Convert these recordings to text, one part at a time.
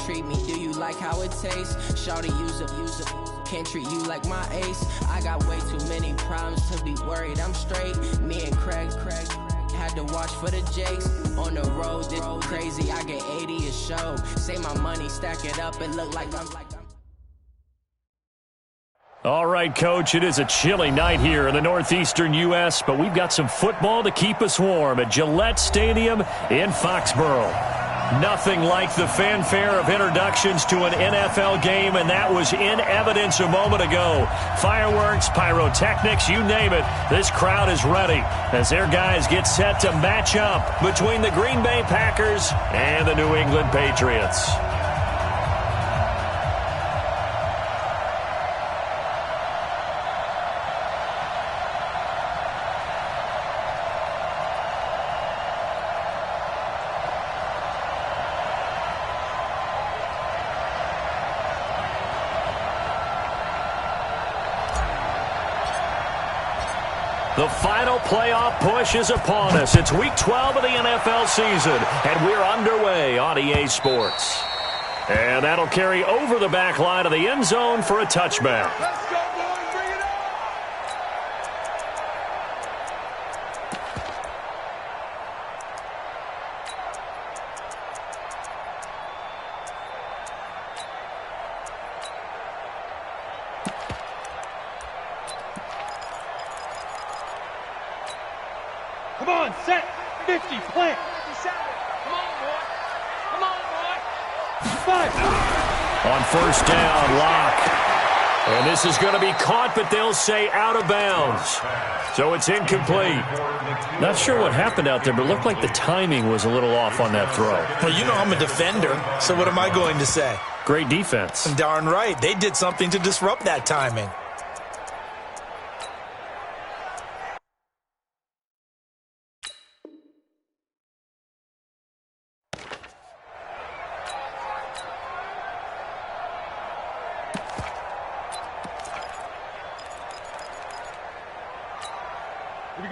treat me? Do you like how it tastes? Shawty, use a can't treat you like my ace. I got way too many problems to be worried. I'm straight. Me and Craig had to watch for the Jakes. On the road, this crazy. I get 80 a show. Say my money, stack it up and look like I'm. All right, Coach, it is a chilly night here in the northeastern U.S., but we've got some football to keep us warm at Gillette Stadium in Foxborough. Nothing like the fanfare of introductions to an NFL game, and that was in evidence a moment ago. Fireworks, pyrotechnics, you name it. This crowd is ready as their guys get set to match up between the Green Bay Packers and the New England Patriots. The final playoff push is upon us. It's Week 12 of the NFL season, and we're underway on EA Sports. And that'll carry over the back line of the end zone for a touchback. Let's go, boys. Bring it on. Come on, set. 50, plant. 57. Come on, boy. Come on, boy. 5. On first down, Lock. And this is going to be caught, but they'll say out of bounds. So it's incomplete. Not sure what happened out there, but it looked like the timing was a little off on that throw. Well, you know I'm a defender, so what am I going to say? Great defense. Darn right. They did something to disrupt that timing.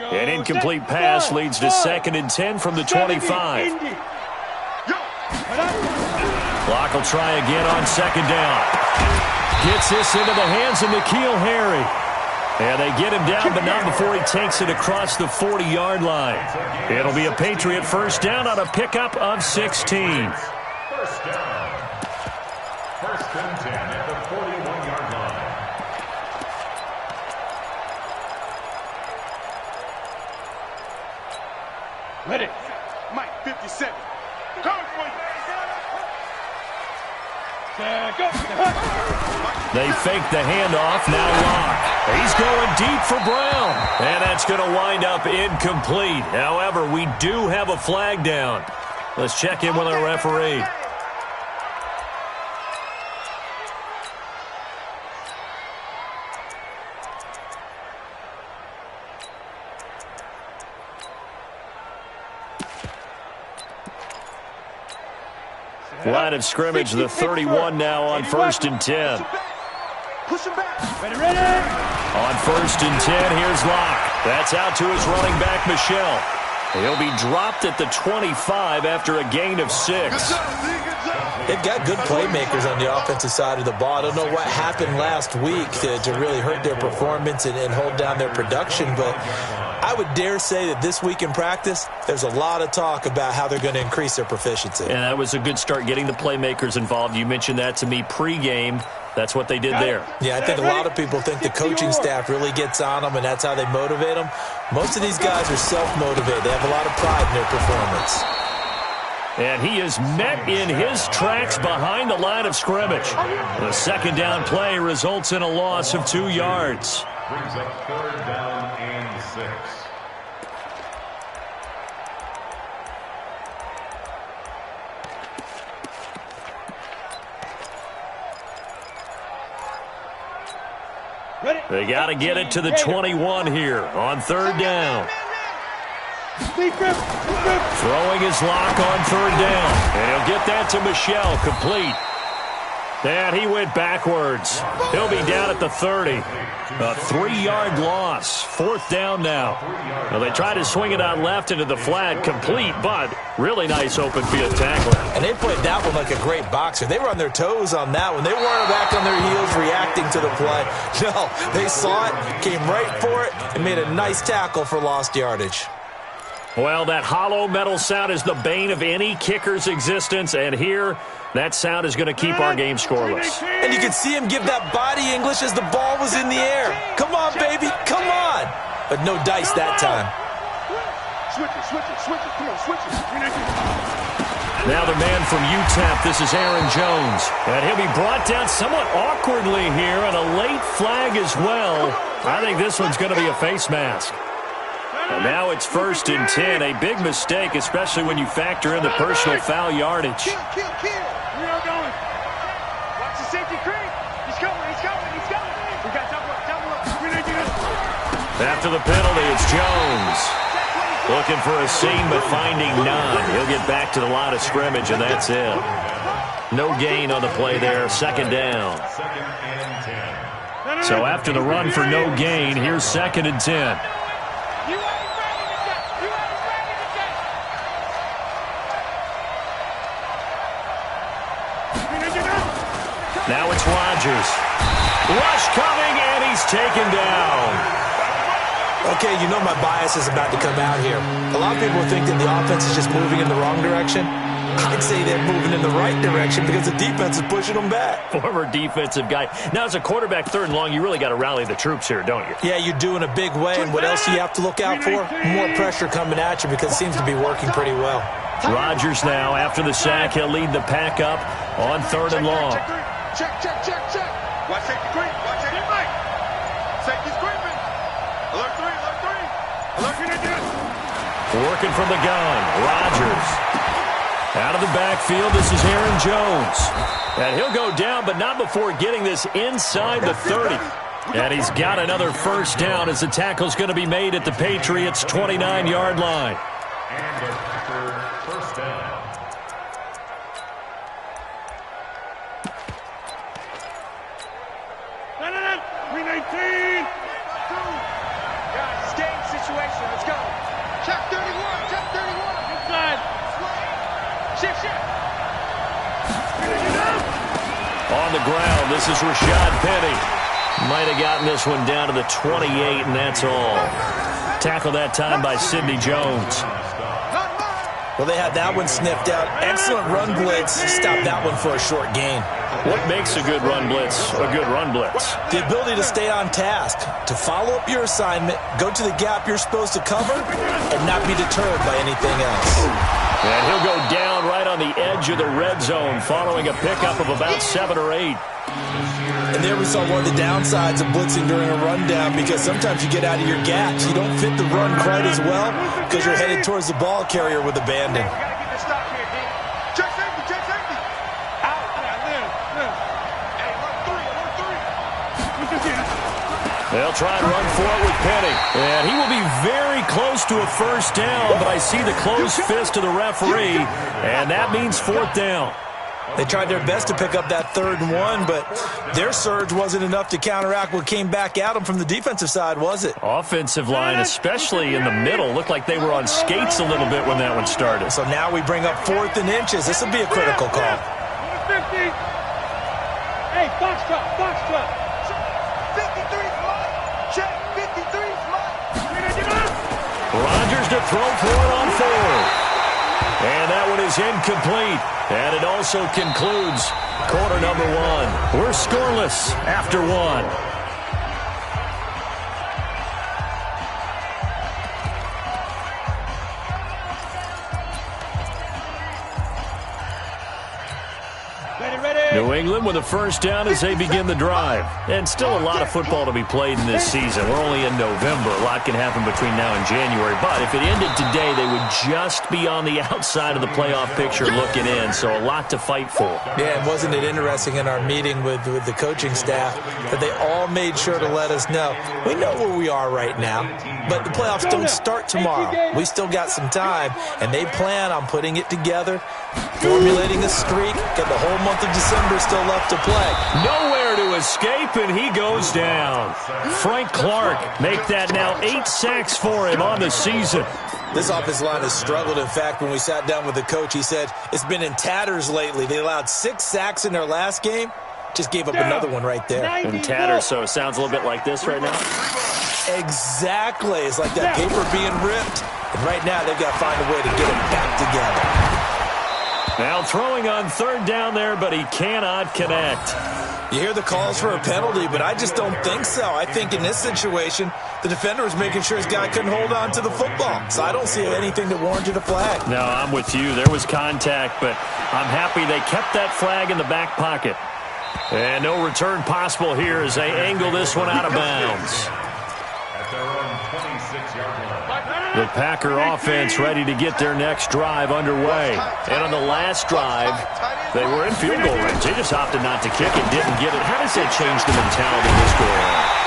An incomplete pass leads to 2nd and 10 from the 25. Clock will try again on 2nd down. Gets this into the hands of N'Keal Harry. And they get him down, but not before he takes it across the 40-yard line. It'll be a Patriot first down on a pickup of 16. First down. First and 10 at the 41-yard line. Ready. Mike, 57. Coming for you. Go. They fake the handoff. Now Lock. He's going deep for Brown. And that's going to wind up incomplete. However, we do have a flag down. Let's check in with our referee. Line of scrimmage, the 31 now on 1st and 10. Push him back. Ready. On 1st and 10, here's Lock. That's out to his running back, Michelle. He'll be dropped at the 25 after a gain of 6. They've got good playmakers on the offensive side of the ball. I don't know what happened last week to really hurt their performance and hold down their production, but I would dare say that this week in practice, there's a lot of talk about how they're going to increase their proficiency. And that was a good start, getting the playmakers involved. You mentioned that to me pregame. That's what they did there. Yeah, I think a lot of people think the coaching staff really gets on them, and that's how they motivate them. Most of these guys are self-motivated. They have a lot of pride in their performance. And he is met in his tracks behind the line of scrimmage. The 2nd down play results in a loss of 2 yards. Brings up 3rd down and 6. They got to get it to the 21 here on 3rd down. Throwing his Lock on 3rd down. And he'll get that to Michelle, complete. And he went backwards. He'll be down at the 30. A 3-yard loss. 4th down now. Well, they tried to swing it out left into the flat, complete, but really nice open field tackling. And they played that one like a great boxer. They were on their toes on that one. They weren't back on their heels reacting to the play. No, they saw it, came right for it, and made a nice tackle for lost yardage. Well, that hollow metal sound is the bane of any kicker's existence, and here, that sound is going to keep our game scoreless. And you can see him give that body English as the ball was in the air. Come on, baby, come on. But no dice that time. Switch it, come on, switch it. Now the man from UTEP, this is Aaron Jones. And he'll be brought down somewhat awkwardly here, and a late flag as well. I think this one's going to be a face mask. And now it's 1st and 10, a big mistake, especially when you factor in the personal foul yardage. Kill. We are going. Watch the safety creep. He's coming. We got double up. After the penalty, it's Jones. Looking for a seam, but finding none. He'll get back to the line of scrimmage, and that's it. No gain on the play there, 2nd down. So after the run for no gain, here's 2nd and 10. Now it's Rodgers. Rush coming, and he's taken down. Okay, you know my bias is about to come out here. A lot of people think that the offense is just moving in the wrong direction. I'd say they're moving in the right direction because the defense is pushing them back. Former defensive guy. Now, as a quarterback 3rd and long, you really got to rally the troops here, don't you? Yeah, you do in a big way. And what else do you have to look out for? More pressure coming at you because it seems to be working pretty well. Rodgers now, after the sack, he'll lead the pack up on 3rd and long. Check. Watch safety creep. Watch safety creep. Safety's creeping. Alert 3. Working from the gun, Rodgers. Out of the backfield, this is Aaron Jones. And he'll go down, but not before getting this inside the 30. And he's got another 1st down as the tackle's going to be made at the Patriots' 29-yard line. And after 1st down. No. 319. Guys, it's game situation. Let's go. Check 31. Inside. Shift. On the ground, this is Rashad Penny. Might have gotten this one down to the 28, and that's all. Tackled that time by Sidney Jones. Well, they had that one sniffed out. Excellent run blitz. Stopped that one for a short gain. What makes a good run blitz a good run blitz? The ability to stay on task, to follow up your assignment, go to the gap you're supposed to cover, and not be deterred by anything else. And he'll go down right on the edge of the red zone following a pickup of about 7 or 8. And there we saw one of the downsides of blitzing during a rundown because sometimes you get out of your gaps. You don't fit the run quite as well because you're headed towards the ball carrier with abandon. Check safety. Out. They'll try and run for it with Penny. And he will be very close to a 1st down, but I see the closed fist of the referee, and that means 4th down. They tried their best to pick up that 3rd and 1, but their surge wasn't enough to counteract what came back at them from the defensive side, was it? Offensive line, especially in the middle, looked like they were on skates a little bit when that one started. So now we bring up 4th and inches. This will be a critical call. 50. Hey, box truck. 53's mine. Check, 53's mine. Rodgers to throw for it on 4th. And that one is incomplete. And it also concludes quarter number 1. We're scoreless after 1. New England with a 1st down as they begin the drive. And still a lot of football to be played in this season. We're only in November. A lot can happen between now and January. But if it ended today, they would just be on the outside of the playoff picture looking in. So a lot to fight for. Yeah, and wasn't it interesting in our meeting with the coaching staff that they all made sure to let us know, we know where we are right now, but the playoffs don't start tomorrow. We still got some time, and they plan on putting it together, formulating a streak, get the whole month of December still left to play. Nowhere to escape, and he goes down. Frank Clark make that now 8 sacks for him on the season. This offensive line has struggled. In fact, when we sat down with the coach, he said it's been in tatters lately. They allowed 6 sacks in their last game. Just gave up another one right there. In tatters, so it sounds a little bit like this right now. Exactly. It's like that paper being ripped. And right now, they've got to find a way to get it back together. Now throwing on 3rd down there, but he cannot connect. You hear the calls for a penalty, but I just don't think so. I think in this situation, the defender was making sure his guy couldn't hold on to the football. So I don't see anything that warranted a flag. No, I'm with you. There was contact, but I'm happy they kept that flag in the back pocket. And no return possible here as they angle this one out of bounds. At their own 26-yard line. The Packer offense ready to get their next drive underway. And on the last drive, they were in field goal range. They just opted not to kick and didn't get it. How does that change the mentality of this goal?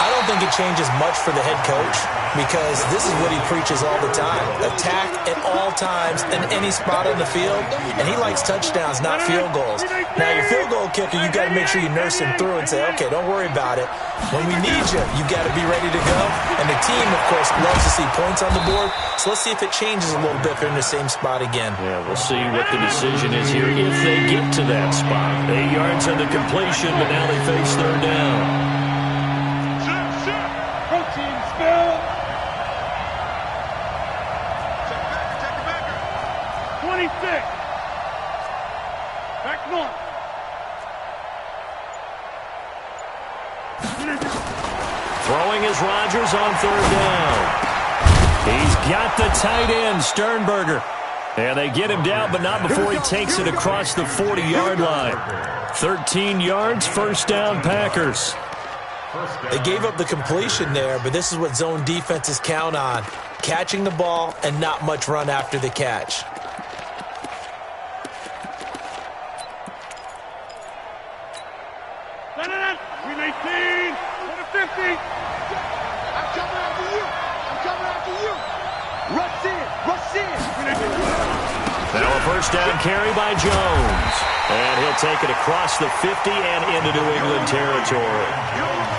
I don't think it changes much for the head coach because this is what he preaches all the time. Attack at all times in any spot on the field, and he likes touchdowns, not field goals. Now, your field goal kicker, you got to make sure you nurse him through and say, okay, don't worry about it. When we need you, you got to be ready to go. And the team, of course, loves to see points on the board, so let's see if it changes a little bit if they're in the same spot again. Yeah, we'll see what the decision is here if they get to that spot. 8 yards on the completion, but now they face 3rd down. Protein spill. 26. Back north. Throwing is Rodgers on 3rd down. He's got the tight end, Sternberger. And they get him down, but not before he takes it across the 40-yard line. 13 yards, 1st down, Packers. They gave up the completion there, but this is what zone defenses count on. Catching the ball and not much run after the catch. We 19. For the 50. I'm coming after you. I'm coming after you. Rush in. Rush in. Now a 1st down carry by Jones. And he'll take it across the 50 and into New England territory.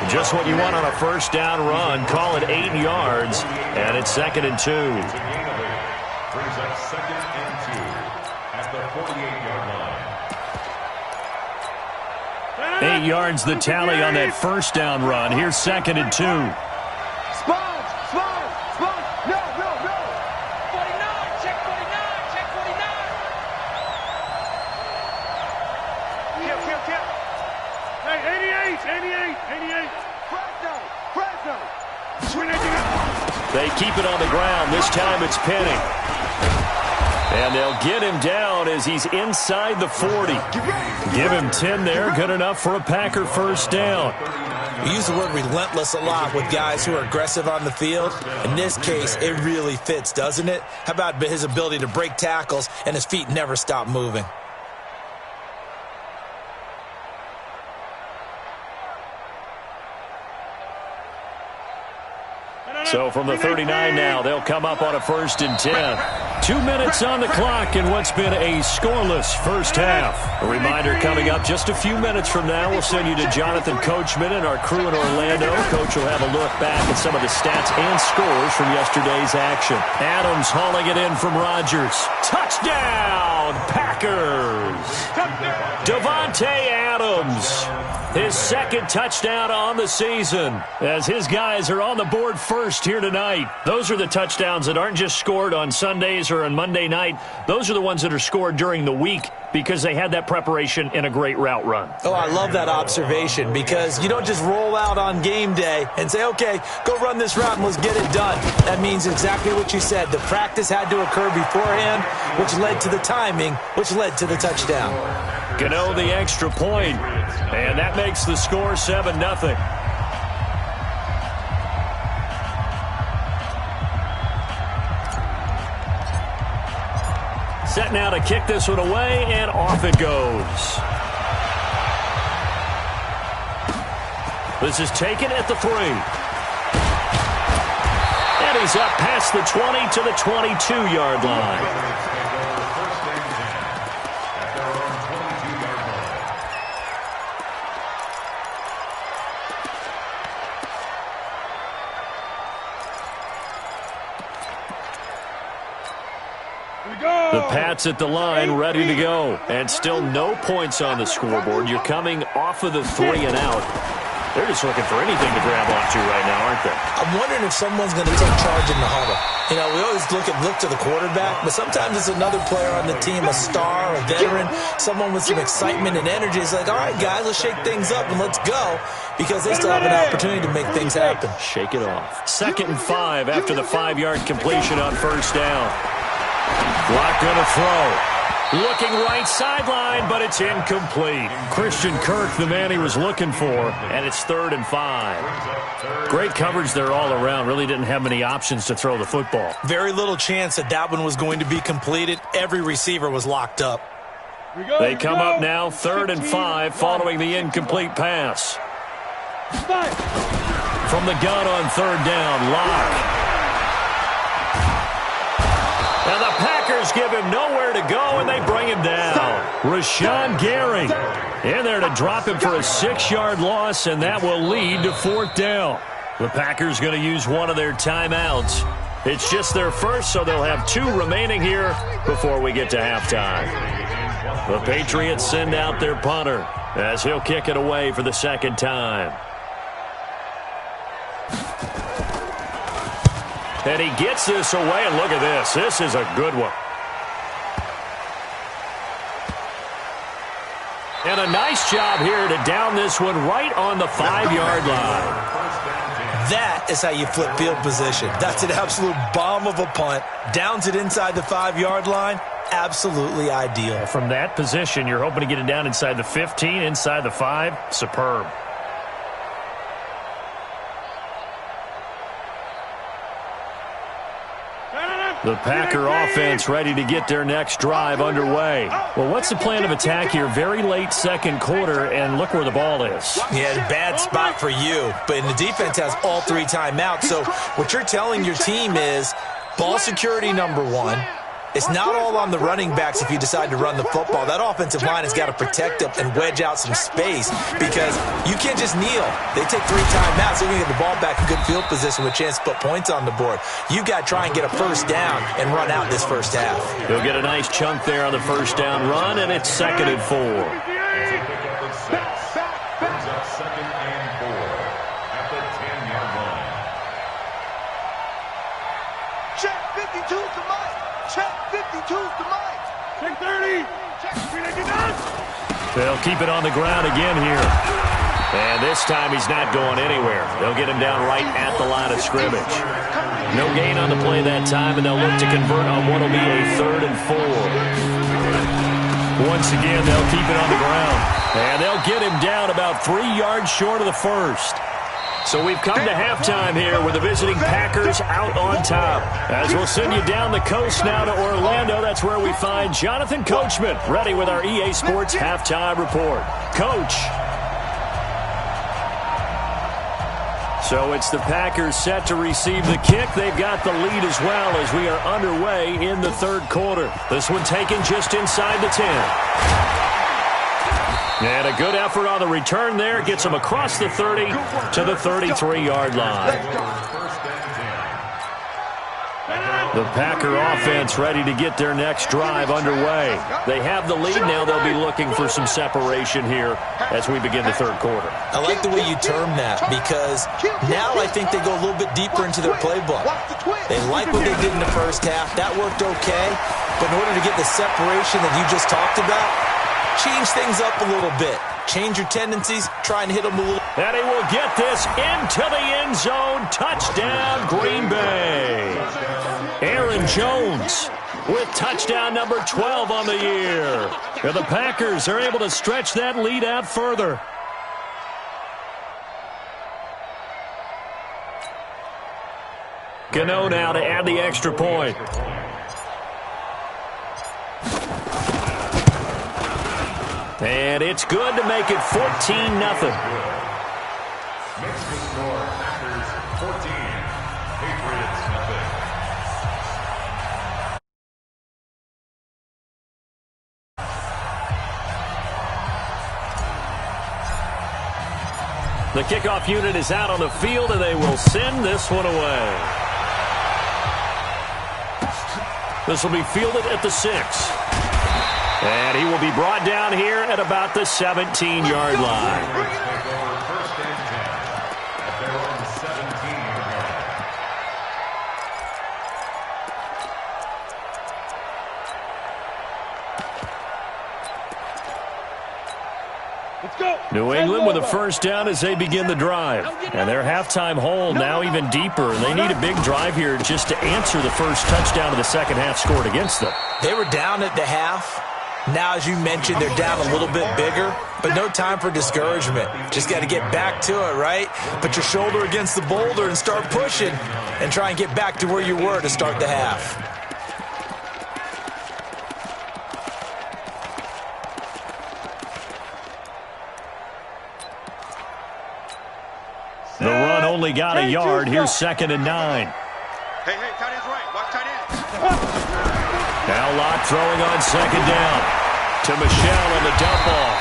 Just what you want on a 1st down run. Call it 8 yards, and it's 2nd and 2. Brings up 2nd and 2 at the 48-yard line. 8 yards the tally on that 1st down run. Here's 2nd and 2. Sponge. No. 49. Check 49. Check 49. Kill. Hey, 88. Fresno. They keep it on the ground. This time it's Penny. And they'll get him down as he's inside the 40. Give him 10 there. Good enough for a Packer 1st down. We use the word relentless a lot with guys who are aggressive on the field. In this case, it really fits, doesn't it? How about his ability to break tackles and his feet never stop moving? So from the 39 now, they'll come up on a 1st and 10. 2 minutes on the clock in what's been a scoreless 1st half. A reminder coming up just a few minutes from now, we'll send you to Jonathan Coachman and our crew in Orlando. Coach will have a look back at some of the stats and scores from yesterday's action. Adams hauling it in from Rodgers. Touchdown, Packers! Davante Adams, his 2nd touchdown on the season, as his guys are on the board first here tonight. Those are the touchdowns that aren't just scored on Sundays or on Monday night. Those are the ones that are scored during the week because they had that preparation in a great route run. Oh, I love that observation because you don't just roll out on game day and say, okay, go run this route and let's get it done. That means exactly what you said. The practice had to occur beforehand, which led to the timing, which led to the touchdown. Gano the extra point, and that makes the score 7-0. Set now to kick this one away, and off it goes. This is taken at the 3. And he's up past the 20 to the 22-yard line. Pats at the line, ready to go. And still no points on the scoreboard. You're coming off of the 3 and out. They're just looking for anything to grab onto right now, aren't they? I'm wondering if someone's going to take charge in the huddle. You know, we always look to the quarterback, but sometimes it's another player on the team, a star, a veteran, someone with some excitement and energy. It's like, all right, guys, let's shake things up and let's go, because they still have an opportunity to make things happen. Shake it off. 2nd and 5 after the 5-yard completion on first down. Block going to throw. Looking right sideline, but it's incomplete. Christian Kirk, the man he was looking for, and it's 3rd and 5. Great coverage there all around. Really didn't have many options to throw the football. Very little chance that one was going to be completed. Every receiver was locked up. They come up now, 3rd and 5, following the incomplete pass. From the gun on 3rd down, Locke. And the Packers give him nowhere to go, and they bring him down. Rashawn Gary in there to drop him for a 6-yard loss, and that will lead to 4th down. The Packers going to use one of their timeouts. It's just their first, so they'll have 2 remaining here before we get to halftime. The Patriots send out their punter as he'll kick it away for the 2nd time. And he gets this away, and look at this. This is a good one. And a nice job here to down this one right on the 5-yard line. That is how you flip field position. That's an absolute bomb of a punt. Downs it inside the 5-yard line. Absolutely ideal. From that position, you're hoping to get it down inside the 15, inside the 5. Superb. The Packer offense ready to get their next drive underway. Well, what's the plan of attack here? Very late 2nd quarter, and look where the ball is. Yeah, bad spot for you. But the defense has all 3 timeouts. So what you're telling your team is ball security number 1. It's not all on the running backs if you decide to run the football. That offensive line has got to protect up and wedge out some space, because you can't just kneel. They take 3 timeouts. They're going to get the ball back in good field position with a chance to put points on the board. You got to try and get a 1st down and run out this 1st half. He'll get a nice chunk there on the 1st down run, and it's 2nd and 4. Check 52 to Mike. Check 52 to Mike. Check 30. Check 399. They'll keep it on the ground again here. And this time he's not going anywhere. They'll get him down right at the line of scrimmage. No gain on the play that time, and they'll look to convert on what will be a 3rd and 4. Once again, they'll keep it on the ground. And they'll get him down about 3 yards short of the 1st. So we've come to halftime here with the visiting Packers out on top. As we'll send you down the coast now to Orlando, that's where we find Jonathan Coachman, ready with our EA Sports Halftime Report. Coach. So it's the Packers set to receive the kick. They've got the lead as well as we are underway in the 3rd quarter. This one taken just inside the 10. And a good effort on the return there. Gets them across the 30 to the 33-yard line. The Packer offense ready to get their next drive underway. They have the lead now. They'll be looking for some separation here as we begin the 3rd quarter. I like the way you term that, because now I think they go a little bit deeper into their playbook. They like what they did in the 1st half. That worked okay. But in order to get the separation that you just talked about, change things up a little bit. Change your tendencies. Try and hit them a little. And he will get this into the end zone. Touchdown, Green Bay. Aaron Jones with touchdown number 12 on the year. And the Packers are able to stretch that lead out further. Gano now to add the extra point. And it's good to make it 14-0. Makes the score Packers 14, Patriots 0. The kickoff unit is out on the field, and they will send this one away. This will be fielded at the 6. And he will be brought down here at about the 17-yard line. New England with a first down as they begin the drive. And their halftime hole now even deeper. And they need a big drive here just to answer the first touchdown of the second half scored against them. They were down at the half. Now, as you mentioned, they're down a little bit bigger, but no time for discouragement. Just got to get back to it, right? Put your shoulder against the boulder and start pushing and try and get back to where you were to start the half. The run only got a yard. Here's 2nd and 9. Hey, tight end's right. Watch tight end. Now Locke throwing on 2nd down to Michelle on the dump off.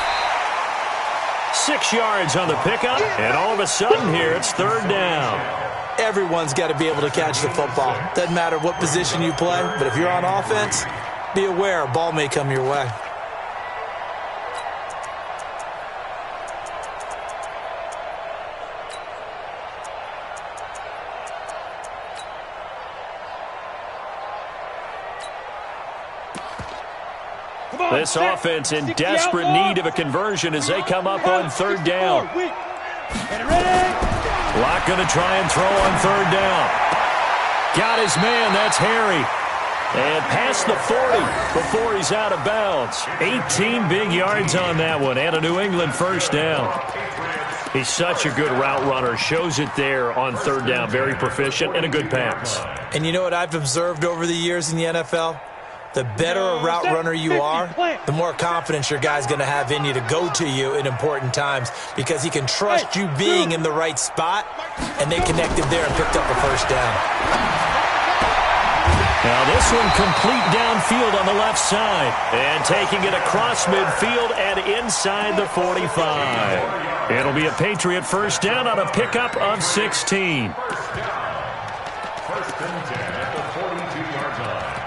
6 yards on the pickup, and all of a sudden here it's 3rd down. Everyone's got to be able to catch the football. Doesn't matter what position you play, but if you're on offense, be aware a ball may come your way. This offense in desperate need of a conversion as they come up on 3rd down. Locke going to try and throw on 3rd down. Got his man, that's Harry. And past the 40 before he's out of bounds. 18 big yards on that one and a New England first down. He's such a good route runner. Shows it there on 3rd down. Very proficient and a good pass. And you know what I've observed over the years in the NFL? The better a route runner you are, the more confidence your guy's going to have in you to go to you in important times because he can trust you being in the right spot, and they connected there and picked up a first down. Now this one complete downfield on the left side, and taking it across midfield and inside the 45. It'll be a Patriot first down on a pickup of 16. 1st and 10 at the 42-yard line.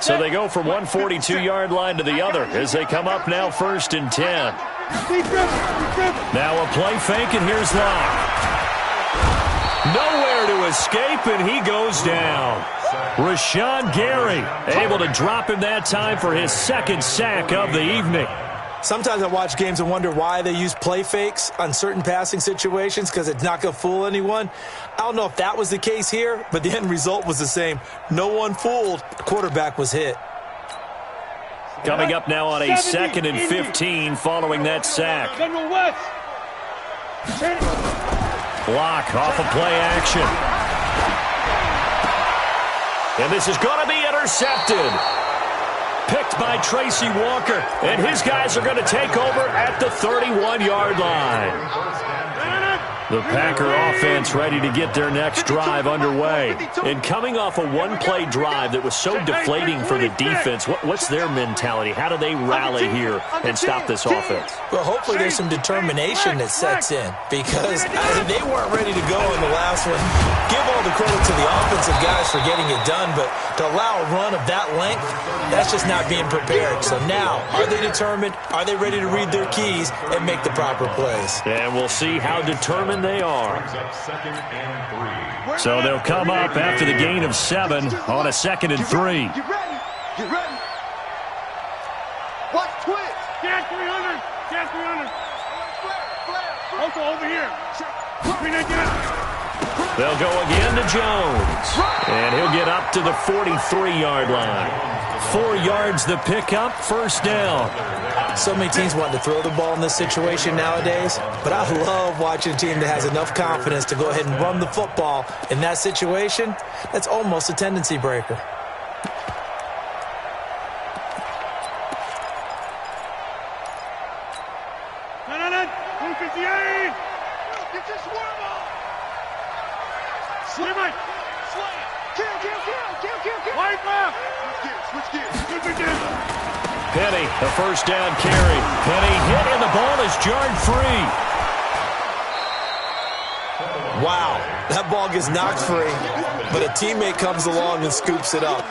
So they go from one 42-yard line to the other as they come up now 1st and 10. Now a play fake, and here's Locke. Nowhere to escape, and he goes down. Rashawn Gary able to drop him that time for his 2nd sack of the evening. Sometimes I watch games and wonder why they use play fakes on certain passing situations because it's not going to fool anyone. I don't know if that was the case here, but the end result was the same. No one fooled. The quarterback was hit. Coming up now on a 2nd and 15 following that sack. Block off of play action. And this is going to be intercepted. Picked by Tracy Walker, and his guys are going to take over at the 31-yard line. The Packer offense ready to get their next drive underway. And coming off a one-play drive that was so deflating for the defense, what's their mentality? How do they rally here and stop this offense? Well, hopefully there's some determination that sets in because they weren't ready to go in the last one. Give all the credit to the offensive guys for getting it done, but to allow a run of that length, that's just not being prepared. So now, are they determined? Are they ready to read their keys and make the proper plays? And we'll see how determined they are. So they'll come up after the gain of 7 on a 2nd and 3. Get ready. Get ready. Watch twist. Gas 300. Gas 300. Also over here. They'll go again to Jones. And he'll get up to the 43-yard line. 4 yards the pickup, first down. So many teams want to throw the ball in this situation nowadays, but I love watching a team that has enough confidence to go ahead and run the football in that situation. That's almost a tendency breaker. Penny, a first down carry. Penny hit, and the ball is jarred free. Wow, that ball gets knocked free, but a teammate comes along and scoops it up.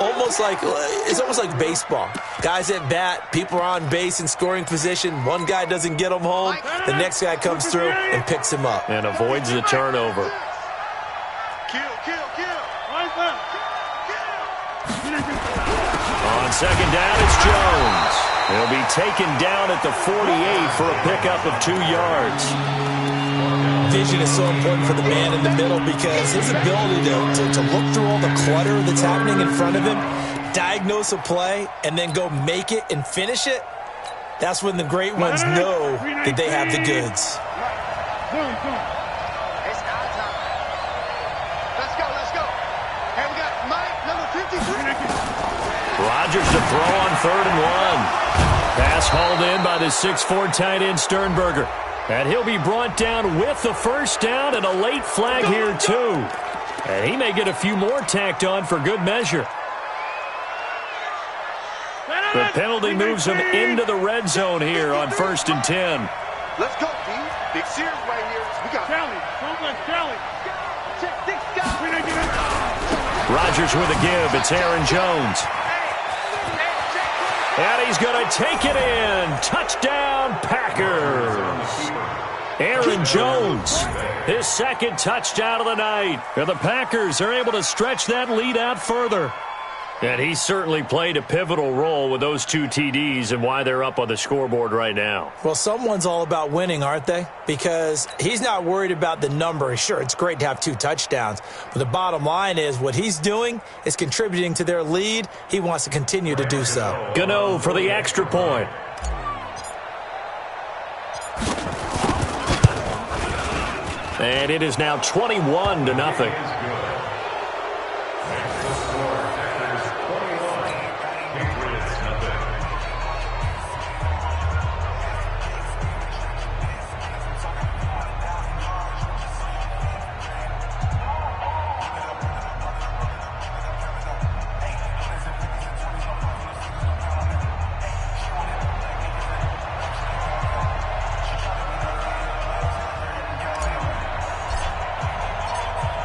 It's almost like baseball. Guys at bat, people are on base in scoring position. One guy doesn't get him home. The next guy comes through and picks him up. And avoids the turnover. On second down, it's Jones. He'll be taken down at the 48 for a pickup of 2 yards. Vision is so important for the man in the middle because his ability to look through all the clutter that's happening in front of him, diagnose a play, and then go make it and finish it, that's when the great ones know that they have the goods. It's our time. Let's go. Hey, we got Mike, number 53. Rodgers to throw on 3rd and 1. Pass hauled in by the 6'4" tight end Sternberger. And he'll be brought down with the first down and a late flag here, too. And he may get a few more tacked on for good measure. The penalty moves him into the red zone here on 1st and 10. Let's go, D. Big series right here. We got Charlie. Rodgers with a give. It's Aaron Jones. And he's going to take it in. Touchdown, Packers. Aaron Jones, his 2nd touchdown of the night. And the Packers are able to stretch that lead out further. And he certainly played a pivotal role with those 2 TDs and why they're up on the scoreboard right now. Well, someone's all about winning, aren't they? Because he's not worried about the number. Sure, it's great to have 2 touchdowns. But the bottom line is what he's doing is contributing to their lead. He wants to continue to do so. Gano for the extra point. And it is now 21-0.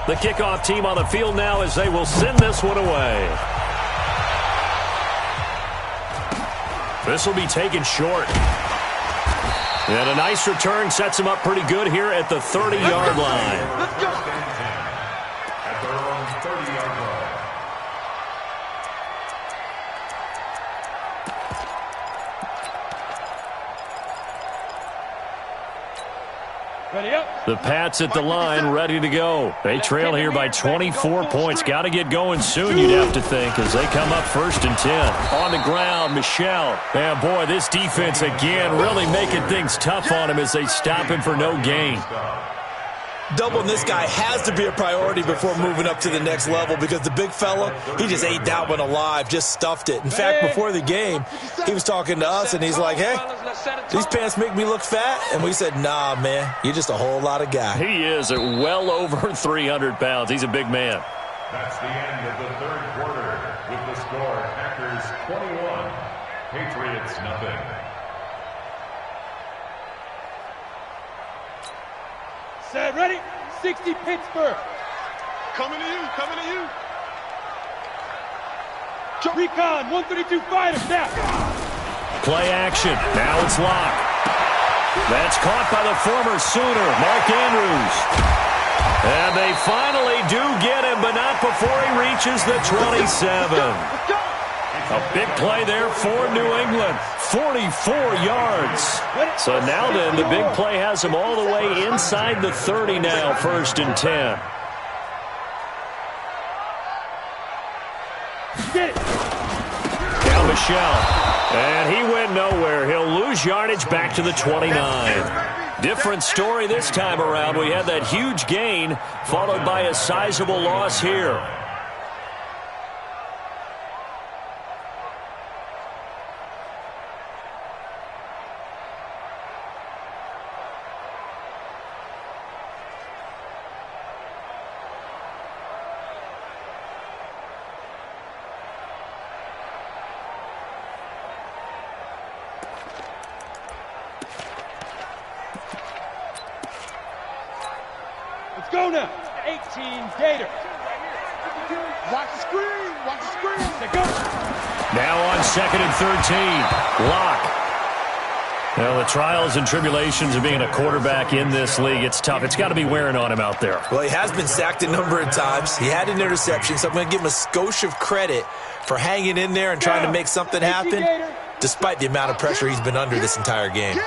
The kickoff team on the field now as they will send this one away. This will be taken short. And a nice return sets him up pretty good here at the 30-yard line. Let's go. At their own 30-yard line. Ready up. The Pats at the line, ready to go. They trail here by 24 points. Got to get going soon, you'd have to think, as they come up 1st and 10. On the ground, Michel. And boy, this defense again really making things tough on him as they stop him for no gain. Doubling this guy has to be a priority before moving up to the next level because the big fella, he just ate that one alive, just stuffed it. In fact, before the game, he was talking to us, and he's like, hey, these pants make me look fat. And we said, nah, man, you're just a whole lot of guy. He is at well over 300 pounds. He's a big man. That's the end of the 3rd quarter with the score Packers 21, Patriots nothing. Set, ready? 60 Pittsburgh. Coming to you. Recon, 132 fighter, snap. Play action. Now it's locked. That's caught by the former Sooner, Mark Andrews. And they finally do get him, but not before he reaches the 27. A big play there for New England. 44 yards. So now then, the big play has him all the way inside the 30 now, 1st and 10. Now Michel. And he went nowhere. He'll lose yardage back to the 29. Different story this time around. We had that huge gain followed by a sizable loss here. Go now. 18 Gator. Watch the screen. Watch the screen. They go. Now on 2nd and 13. Lock. Well, the trials and tribulations of being a quarterback in this league, it's tough. It's got to be wearing on him out there. Well, he has been sacked a number of times. He had an interception, so I'm going to give him a skosh of credit for hanging in there and trying to make something happen, despite the amount of pressure he's been under this entire game.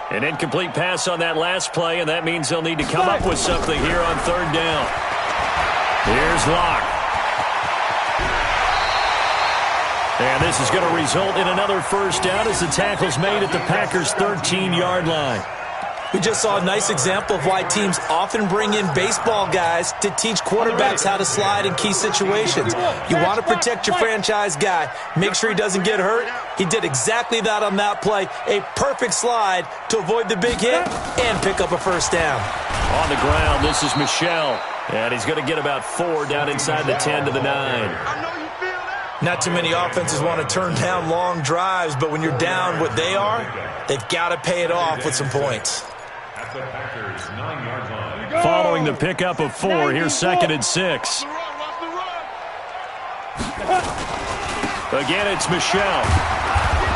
An incomplete pass on that last play, and that means they'll need to come up with something here on 3rd down. Here's Locke. And this is going to result in another 1st down as the tackle's made at the Packers' 13-yard line. We just saw a nice example of why teams often bring in baseball guys to teach quarterbacks how to slide in key situations. You want to protect your franchise guy. Make sure he doesn't get hurt. He did exactly that on that play. A perfect slide to avoid the big hit and pick up a 1st down. On the ground, this is Michel. And he's going to get about 4 down inside the 10 to the 9. Not too many offenses want to turn down long drives, but when you're down what they are, they've got to pay it off with some points. At the Packers' 9-yard line. Following the pickup of 4, here's 2nd and 6. Again, it's Michel.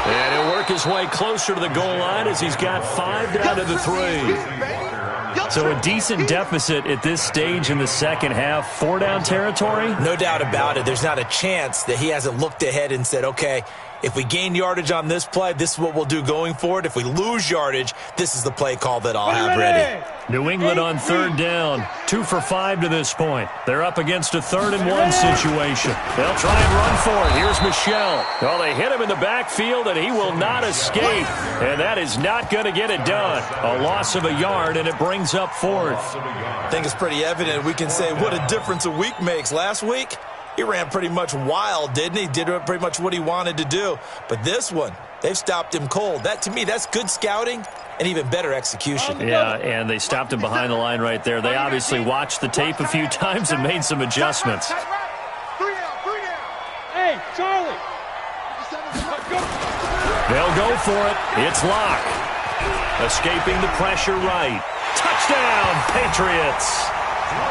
And he'll work his way closer to the goal line as he's got 5 down to the 3. So a decent deficit at this stage in the second half. 4-down territory? No doubt about it. There's not a chance that he hasn't looked ahead and said, okay, if we gain yardage on this play, this is what we'll do going forward. If we lose yardage, this is the play call that I'll have ready. New England on 3rd down. 2 for 5 to this point. They're up against a 3rd and 1 situation. They'll try and run for it. Here's Michel. Well, they hit him in the backfield, and he will not escape. And that is not going to get it done. A loss of a yard, and it brings up 4th. I think it's pretty evident. We can say what a difference a week makes. Last week, he ran pretty much wild, didn't he? Did pretty much what he wanted to do. But this one, they've stopped him cold. That, to me, that's good scouting and even better execution. Yeah, and they stopped him behind the line right there. They obviously watched the tape a few times and made some adjustments. Hey, Charlie. They'll go for it. It's Locke. Escaping the pressure right. Touchdown, Patriots.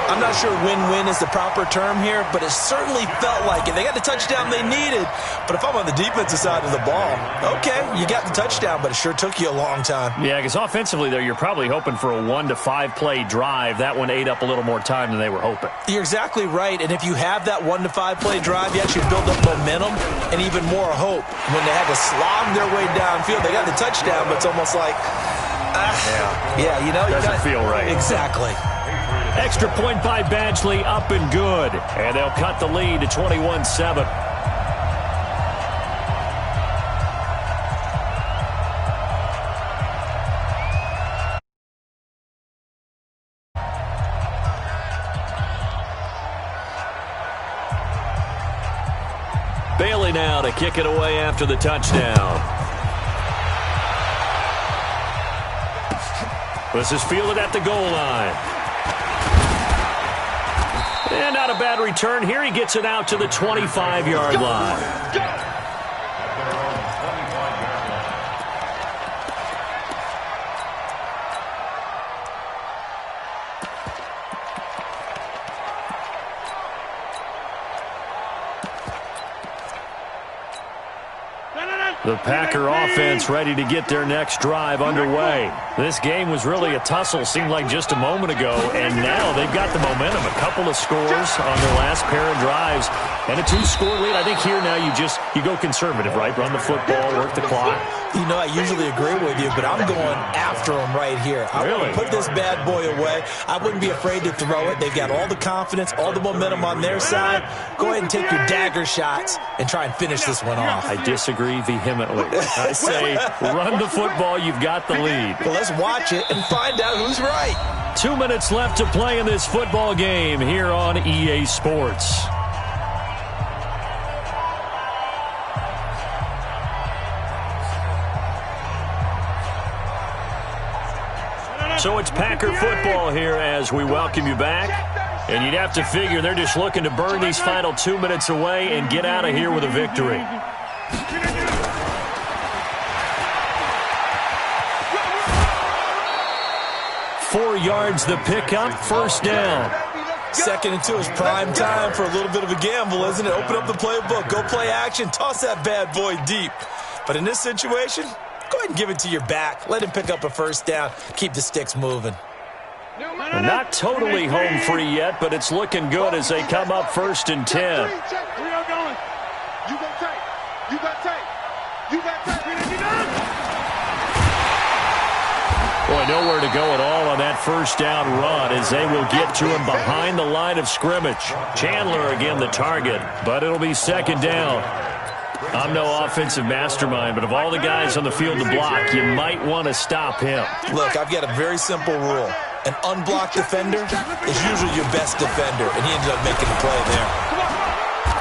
I'm not sure win-win is the proper term here, but it certainly felt like it. They got the touchdown they needed, but if I'm on the defensive side of the ball, okay, you got the touchdown, but it sure took you a long time. Yeah, because offensively there, you're probably hoping for a 1 to 5 play drive. That one ate up a little more time than they were hoping. You're exactly right, and if you have that 1 to 5 play drive, you actually build up momentum and even more hope. When they had to slog their way downfield, they got the touchdown, but it's almost like, yeah, you know, doesn't feel right. Exactly. Extra point by Badgley, up and good. And they'll cut the lead to 21-7. Bailey now to kick it away after the touchdown. This is fielded at the goal line. And not a bad return here. He gets it out to the 25-yard line. The Packer offense ready to get their next drive underway. This game was really a tussle, seemed like just a moment ago, and now they've got the momentum. A couple of scores on their last pair of drives, and a 2-score lead. I think here now you go conservative, right? Run the football, work the clock. You know, I usually agree with you, but I'm going after him right here. I want to put this bad boy away. I wouldn't be afraid to throw it. They've got all the confidence, all the momentum on their side. Go ahead and take your dagger shots and try and finish this one off. I disagree vehemently. I say run the football. You've got the lead. Well, let's watch it and find out who's right. 2 minutes left to play in this football game here on EA Sports. So it's Packer football here as we welcome you back. And you'd have to figure they're just looking to burn these final 2 minutes away and get out of here with a victory. 4 yards the pickup, first down. 2nd and 2 is prime time for a little bit of a gamble, isn't it? Open up the playbook, go play action, toss that bad boy deep. But in this situation, go ahead and give it to your back. Let him pick up a first down, keep the sticks moving. Not totally home free yet, but it's looking good as they come up 1st and 10. We are going. You got tape. You got tape. You got tape. Boy, nowhere to go at all on that first down run as they will get to him behind the line of scrimmage. Chandler again the target, but it'll be 2nd down. I'm no offensive mastermind, but of all the guys on the field to block, you might want to stop him. Look, I've got a very simple rule. An unblocked defender is usually your best defender, and he ended up making the play there.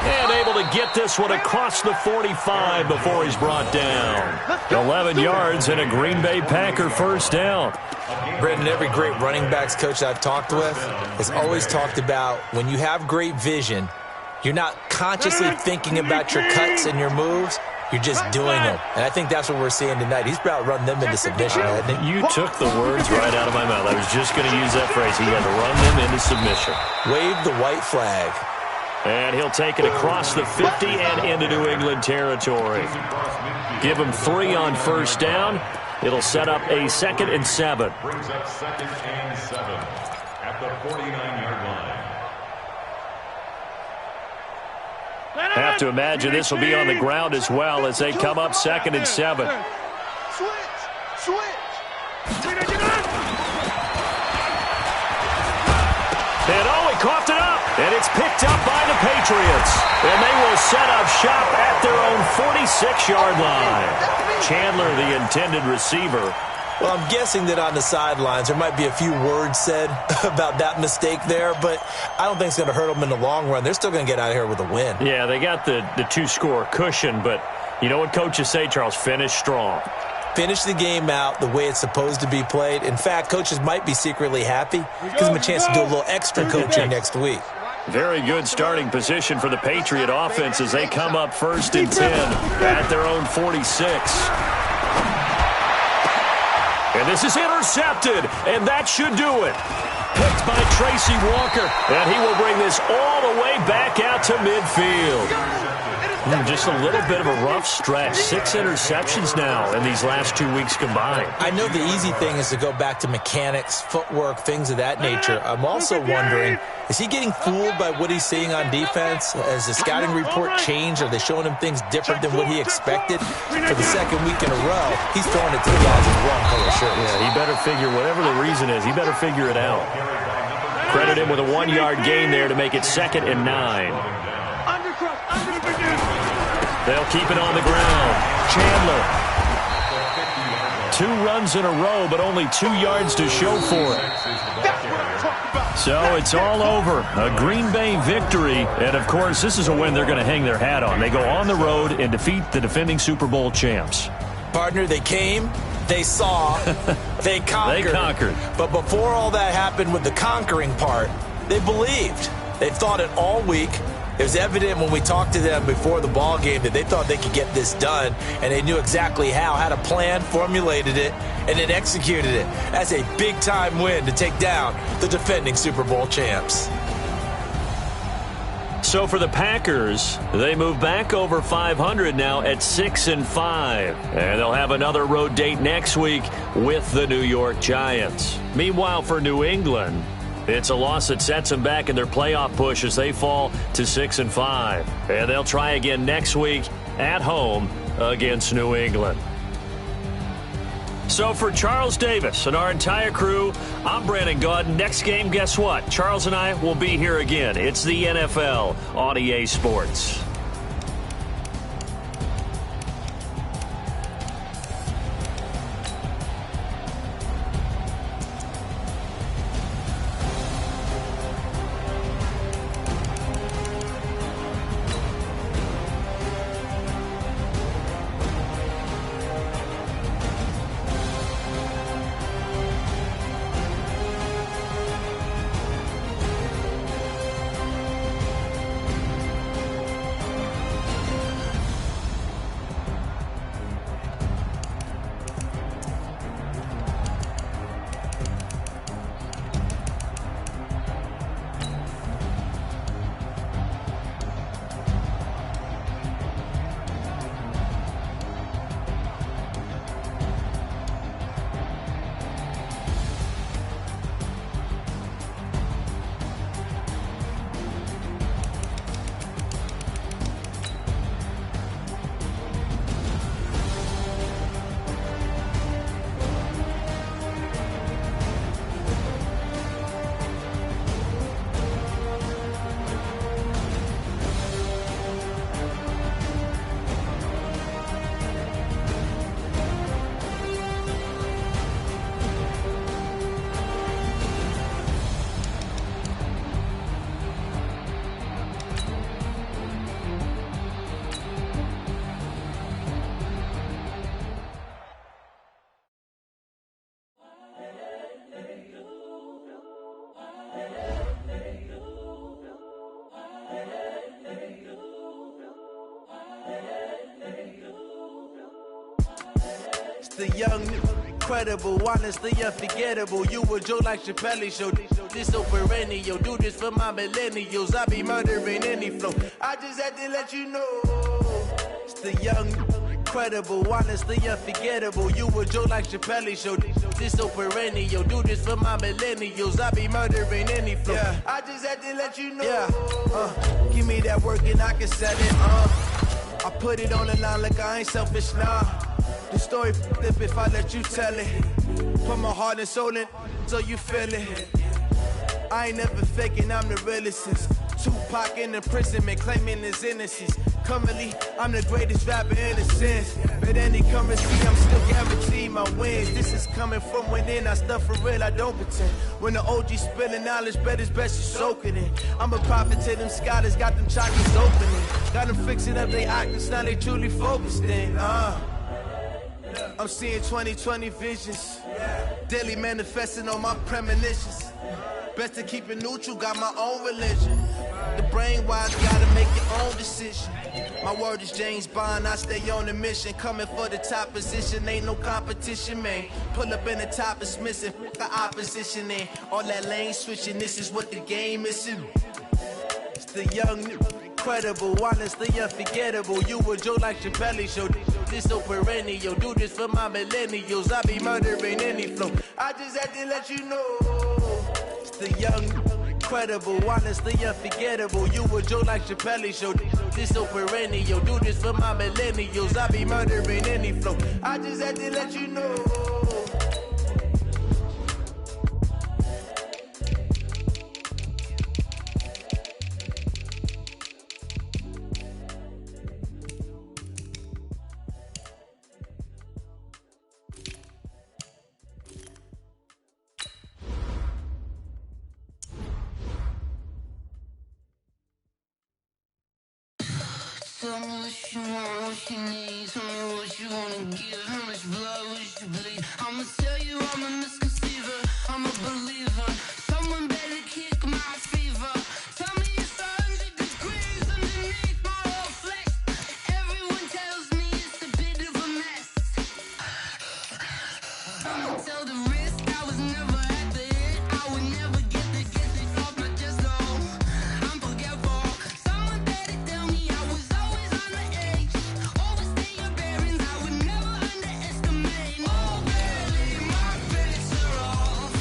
And able to get this one across the 45 before he's brought down. 11 yards and a Green Bay Packer first down. Brendan, every great running backs coach I've talked with has always talked about when you have great vision, you're not consciously thinking about your cuts and your moves. You're just doing them. And I think that's what we're seeing tonight. He's about to run them into submission, hasn't he? You took the words right out of my mouth. I was just going to use that phrase. He had to run them into submission. Wave the white flag. And he'll take it across the 50 and into New England territory. Give him 3 on first down. It'll set up a 2nd and 7. Brings up 2nd and 7 at the 49-yard line. Have to imagine this will be on the ground as well as they come up 2nd and 7. Switch. And he coughed it up. And it's picked up by the Patriots. And they will set up shop at their own 46-yard line. Chandler, the intended receiver. Well, I'm guessing that on the sidelines there might be a few words said about that mistake there, but I don't think it's going to hurt them in the long run. They're still going to get out of here with a win. Yeah, they got the 2-score cushion, but you know what coaches say, Charles? Finish strong. Finish the game out the way it's supposed to be played. In fact, coaches might be secretly happy. Gives them a chance to do a little extra coaching next week. Very good starting position for the Patriot offense as they come up 1st and 10 at their own 46. And this is intercepted, and that should do it. Picked by Tracy Walker, and he will bring this all the way back out to midfield. Just a little bit of a rough stretch. 6 interceptions now in these last 2 weeks combined. I know the easy thing is to go back to mechanics, footwork, things of that nature. I'm also wondering, is he getting fooled by what he's seeing on defense? Has the scouting report changed? Are they showing him things different than what he expected? For the 2nd week in a row, he's throwing it to the guys in the wrong color shirts. Yeah, he better figure, whatever the reason is, he better figure it out. Credit him with a 1-yard gain there to make it 2nd and 9. They'll keep it on the ground. Chandler. 2 runs in a row, but only 2 yards to show for it. So it's all over. A Green Bay victory. And, of course, this is a win they're going to hang their hat on. They go on the road and defeat the defending Super Bowl champs. Partner, they came, they saw, they conquered. They conquered. But before all that happened with the conquering part, they believed. They thought it all week. It was evident when we talked to them before the ball game that they thought they could get this done, and they knew exactly how, had a plan, formulated it, and then executed it. That's a big-time win to take down the defending Super Bowl champs. So for the Packers, they move back over 500 now at 6-5. And they'll have another road date next week with the New York Giants. Meanwhile, for New England, it's a loss that sets them back in their playoff push as they fall to 6-5. And they'll try again next week at home against New England. So for Charles Davis and our entire crew, I'm Brandon Gaudin. Next game, guess what? Charles and I will be here again. It's the NFL on EA Sports. the young, incredible, honestly unforgettable. You a joke like Chappelle Show. This so perennial. Do this for my millennials. I be murdering any flow. I just had to let you know. It's the young, incredible, honestly unforgettable. You a joke like Chappelle Show. This so perennial. Do this for my millennials. I be murdering any flow. Yeah. I just had to let you know. Yeah. Give me that work and I can sell it. I put it on the line like I ain't selfish, nah. The story flip if I let you tell it. Put my heart and soul in so you feel it. I ain't never faking, I'm the realest since Tupac in imprisonment, claiming his innocence. Currently, I'm the greatest rapper in a sense. But any currency, I'm still guaranteed my wins. This is coming from within, I stuff for real, I don't pretend. When the OG spilling knowledge, bet it's best you soak it in. I'm a prophet to them scholars, got them chakras opening. Got them fixing up they octaves, now they truly focused in. I'm seeing 2020 visions, daily manifesting on my premonitions. Best to keep it neutral, got my own religion. The brain wise, gotta make your own decision. My word is James Bond, I stay on the mission. Coming for the top position, ain't no competition, man. Pull up in the top is missing, the opposition in. All that lane switching, this is what the game is. It's the young, incredible, honestly unforgettable. You a joke like Chappelle Show. This so perennial. Do this for my millennials. I be murdering any flow. I just had to let you know. It's the young, incredible, honestly unforgettable. You a joke like Chappelle Show. This so perennial. Do this for my millennials. I be murdering any flow. I just had to let you know. Tell me what you want, what you need. Tell me what you wanna give. How much blood would you bleed? I'ma tell you I'm a misconceiver. I'm a believer. Someone better kick my fever. Tell me it's 100 degrees underneath my whole flesh. Everyone tells me it's a bit of a mess. I'ma tell the risk I was never at the hit. I would never get this off my chest though. I'm forgetful. Someone better tell me I was always on the edge. Overstay your bearings, I would never underestimate. Oh, barely, my bets are off.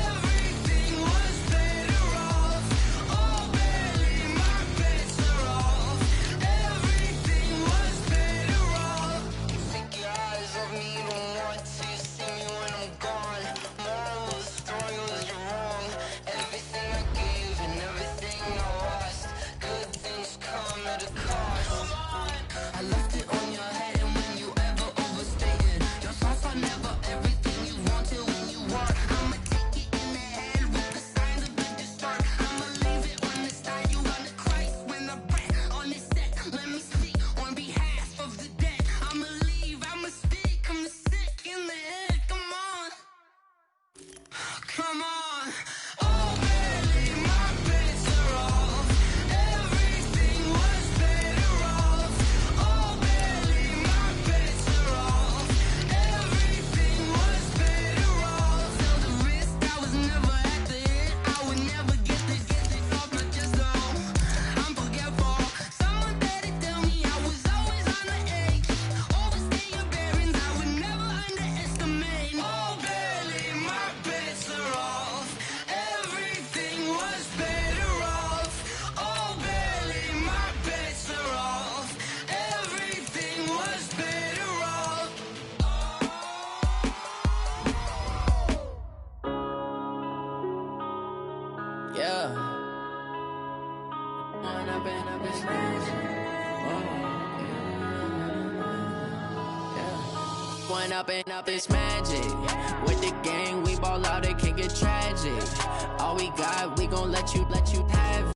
Everything was better off. Oh, barely, my bets are off. Everything was better off. Take your eyes off me, you don't want to see me when I'm gone. Moral of the story was you're wrong. Everything I gave and everything I lost. Good things come at a cost. I left it on your head and when you ever overstated. Your thoughts are never everything you wanted when you want. I'ma take it in the head with the signs of the distort. I'ma leave it on the side. You on the Christ when I breath on this set. Let me speak on behalf of the dead. I'ma leave, I'ma speak. I'm sick in the head. Come on. Come on. Oh, barely, my bets are off. Everything was better off. Oh, barely, my bets are off. Everything was better off. Tell the risk I was never at the hit. I would never get this off my chest though. I'm forgetful. Someone better tell me I was always on the edge. Overstay your bearings, I would never underestimate. Oh, barely, my bets are off. Everything was better off. Oh, barely, my bets are off. Everything was better off. Yeah. Going up and up, it's magic. With the gang, we ball out, it can get tragic. All we got, we gon' let you have